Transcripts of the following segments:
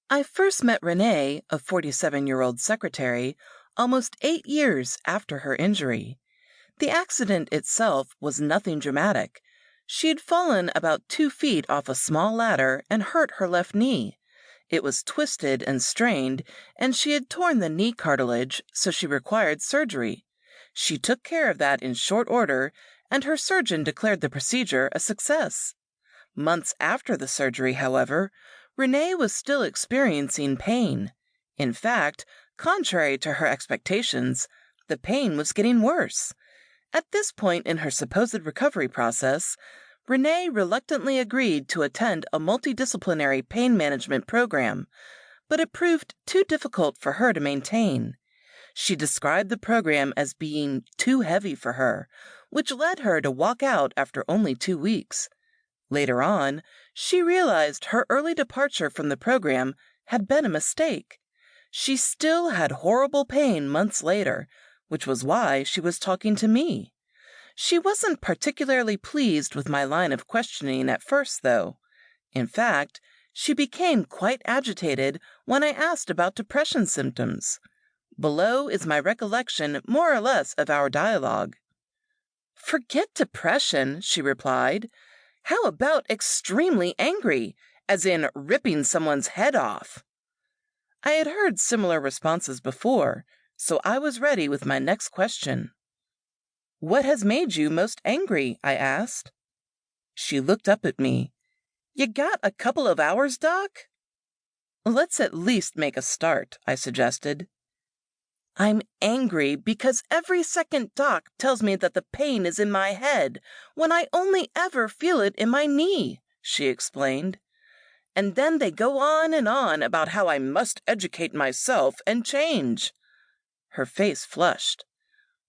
I first met Renee, a 47-year-old secretary, almost 8 years after her injury. The accident itself was nothing dramatic. She had fallen about 2 feet off a small ladder and hurt her left knee. It was twisted and strained, and she had torn the knee cartilage, so she required surgery. She took care of that in short order, and her surgeon declared the procedure a success. Months after the surgery, however, Renee was still experiencing pain. In fact, contrary to her expectations, the pain was getting worse. At this point in her supposed recovery process, Renee reluctantly agreed to attend a multidisciplinary pain management program, but it proved too difficult for her to maintain. She described the program as being too heavy for her, which led her to walk out after only 2 weeks. Later on, she realized her early departure from the program had been a mistake. She still had horrible pain months later, which was why she was talking to me. She wasn't particularly pleased with my line of questioning at first, though. In fact, she became quite agitated when I asked about depression symptoms. Below is my recollection, more or less, of our dialogue. "Forget depression," she replied. "How about extremely angry, as in ripping someone's head off?" I had heard similar responses before, so I was ready with my next question. "What has made you most angry?" I asked. She looked up at me. "You got a couple of hours, Doc?" "Let's at least make a start," I suggested. "I'm angry because every second Doc tells me that the pain is in my head when I only ever feel it in my knee," she explained. "And then they go on and on about how I must educate myself and change." Her face flushed.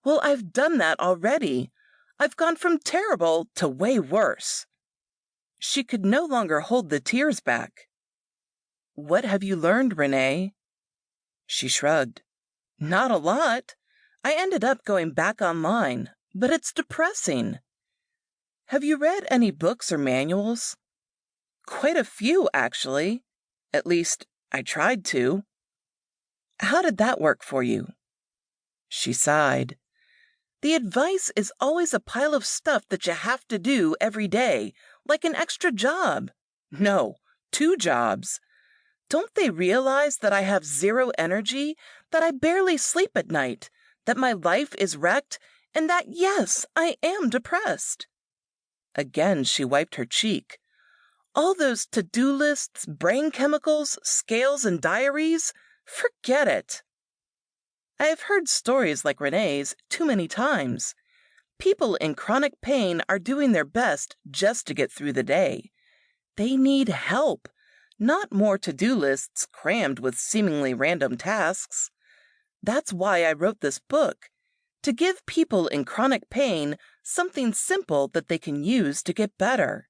"Well, I've done that already. I've gone from terrible to way worse." She could no longer hold the tears back. "What have you learned, Renee?" She shrugged. "Not a lot. I ended up going back online, but it's depressing." "Have you read any books or manuals?" "Quite a few, actually. At least, I tried to." "How did that work for you?" She sighed. "The advice is always a pile of stuff that you have to do every day, like an extra job. No, 2 jobs. Don't they realize that I have zero energy, that I barely sleep at night, that my life is wrecked, and that, yes, I am depressed?" Again she wiped her cheek. "All those to-do lists, brain chemicals, scales, and diaries? Forget it." I have heard stories like Renee's too many times. People in chronic pain are doing their best just to get through the day. They need help, not more to-do lists crammed with seemingly random tasks. That's why I wrote this book, to give people in chronic pain something simple that they can use to get better.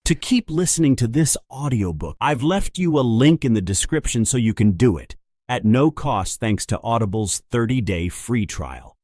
To keep listening to this audiobook, I've left you a link in the description so you can do it, at no cost thanks to Audible's 30-day free trial.